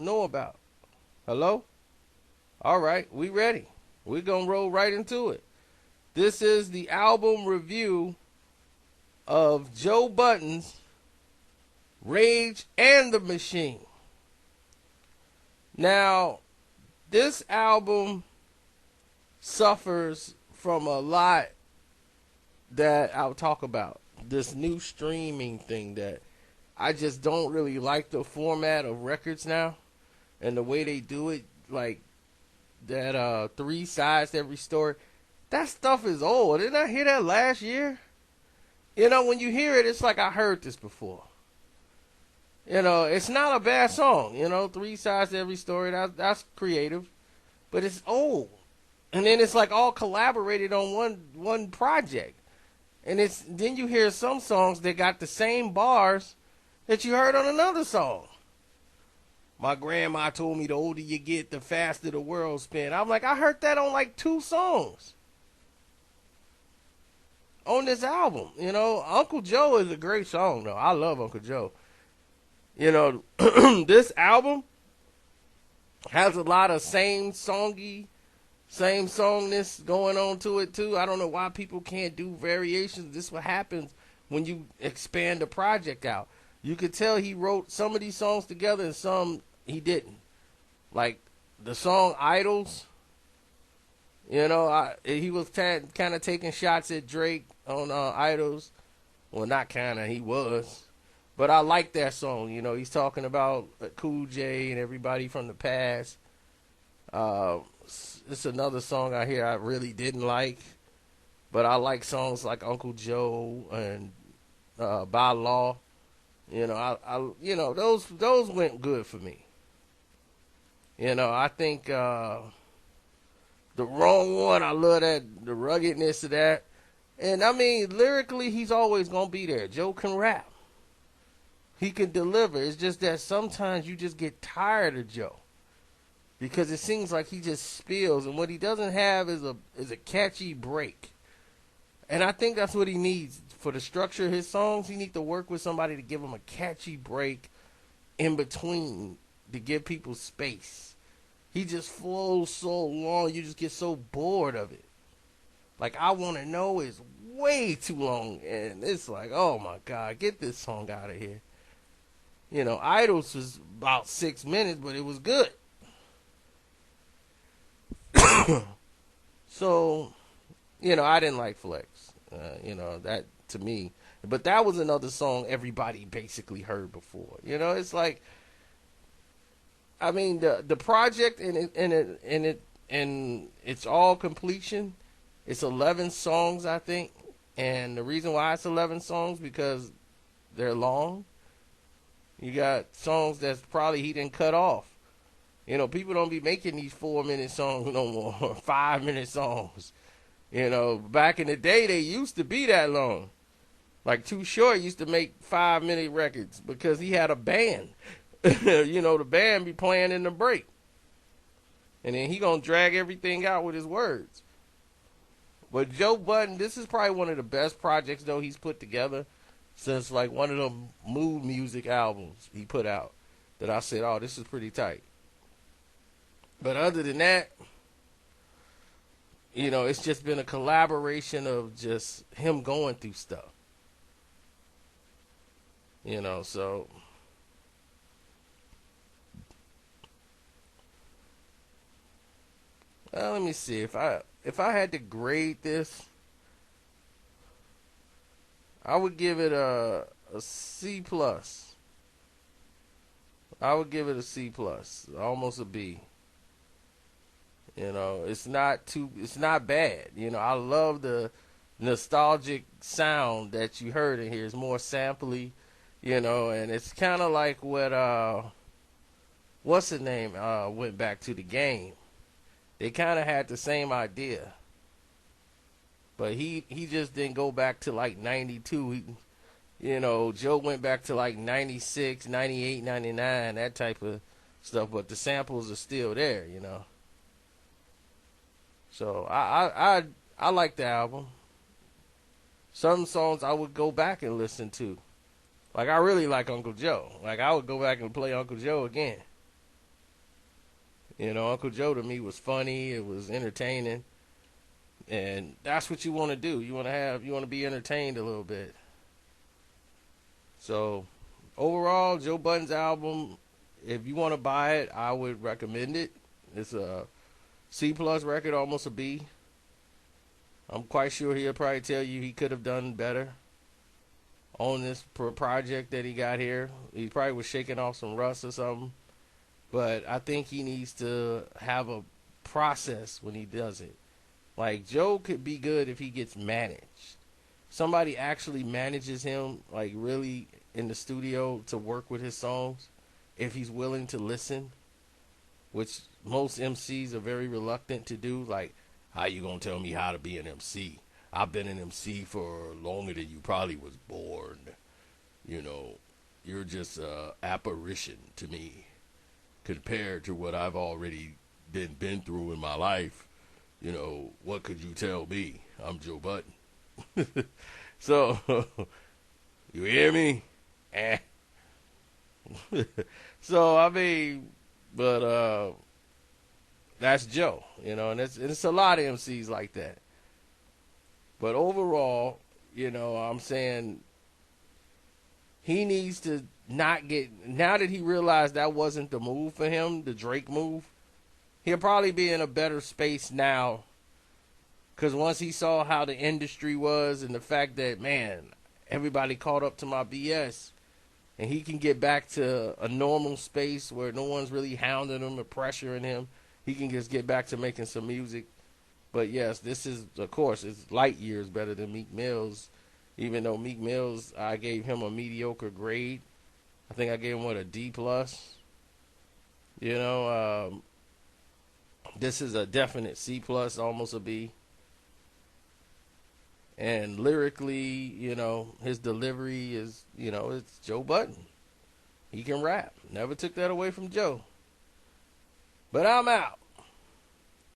know about? Hello? All right, we ready. We're going to roll right into it. This is the album review of Joe Budden's Rage and the Machine. Now, this album suffers from a lot that I'll talk about. This new streaming thing that I just don't really like the format of records now and the way they do it, like that three sides to every story. That stuff is old. Didn't I hear that last year? You know, when you hear it, it's like I heard this before. You know, it's not a bad song. You know, three sides to every story. That's creative, but it's old. And then it's like all collaborated on one project. And it's then you hear some songs that got the same bars that you heard on another song. My grandma told me the older you get, the faster the world spin. I'm like, I heard that on like two songs on this album. You know, Uncle Joe is a great song though. I love Uncle Joe. You know, this album has a lot of same songness going on to it too. I don't know why people can't do variations. This is what happens when you expand the project out. You could tell he wrote some of these songs together and some he didn't. Like the song Idols, you know, he was kind of taking shots at Drake on Idols. Well, not kind of, he was. But I like that song. You know, he's talking about Cool J and everybody from the past. It's another song I hear I really didn't like. But I like songs like Uncle Joe and By Law. You know, I those went good for me. You know, I think the Wrong One, I love that, the ruggedness of that. And I mean, lyrically, he's always gonna be there. Joe can rap. He can deliver. It's just that sometimes you just get tired of Joe because it seems like he just spills, and what he doesn't have is a catchy break. And I think that's what he needs for the structure of his songs. He needs to work with somebody to give him a catchy break in between to give people space. He just flows so long, you just get so bored of it. Like, I Want to Know is way too long, and it's like, oh my God, get this song out of here. You know, Idols was about 6 minutes, but it was good. So, you know, I didn't like Flex. You know, that to me. But that was another song everybody basically heard before. You know, it's like, I mean, the project in its all completion, it's 11 songs, I think. And the reason why it's 11 songs because they're long. You got songs that's probably he didn't cut off. You know, people don't be making these 4-minute songs no more, or 5-minute songs. You know, back in the day, they used to be that long. Like Too Short used to make 5-minute records because he had a band. You know, the band be playing in the break. And then he gonna drag everything out with his words. But Joe Budden, this is probably one of the best projects, though, he's put together since, like, one of the mood music albums he put out that I said, oh, this is pretty tight. But other than that, you know, it's just been a collaboration of just him going through stuff. You know, so let me see if I had to grade this, I would give it a C plus. I would give it a C plus, almost a B. You know, it's not bad. You know, I love the nostalgic sound that you heard in here. It's more sampley, you know, and it's kind of like what what's the name went back to the game. They kind of had the same idea. But he just didn't go back to like 92. You know, Joe went back to like 96, 98, 99, that type of stuff. But the samples are still there, you know. So I like the album. Some songs I would go back and listen to. Like I really like Uncle Joe. Like I would go back and play Uncle Joe again. You know, Uncle Joe to me was funny. It was entertaining, and that's what you want to do. You want to be entertained a little bit. So overall, Joe Budden's album, if you want to buy it, I would recommend it. It's a C plus record, almost a B. I'm quite sure he'll probably tell you he could have done better on this project that he got here. He probably was shaking off some rust or something. But I think he needs to have a process when he does it. Like, Joe could be good if he gets managed. Somebody actually manages him, like, really in the studio to work with his songs, if he's willing to listen, which most MCs are very reluctant to do. Like, how you gonna tell me how to be an MC? I've been an MC for longer than you probably was born. You know, you're just a apparition to me compared to what I've already been through in my life. You know, what could you tell me? I'm Joe Budden. So, you hear me? Eh. So, I mean, but that's Joe, you know, and it's a lot of MCs like that. But overall, you know, I'm saying he needs to not get, now that he realized that wasn't the move for him, the Drake move, he'll probably be in a better space now. Because once he saw how the industry was and the fact that, man, everybody caught up to my BS, and he can get back to a normal space where no one's really hounding him or pressuring him, he can just get back to making some music. But yes, this is, of course, it's light years better than Meek Mill's. Even though Meek Mill's, I gave him a mediocre grade. I think I gave him, a D plus. You know, this is a definite C plus, almost a B. And lyrically, you know, his delivery is, you know, it's Joe Budden. He can rap. Never took that away from Joe. But I'm out.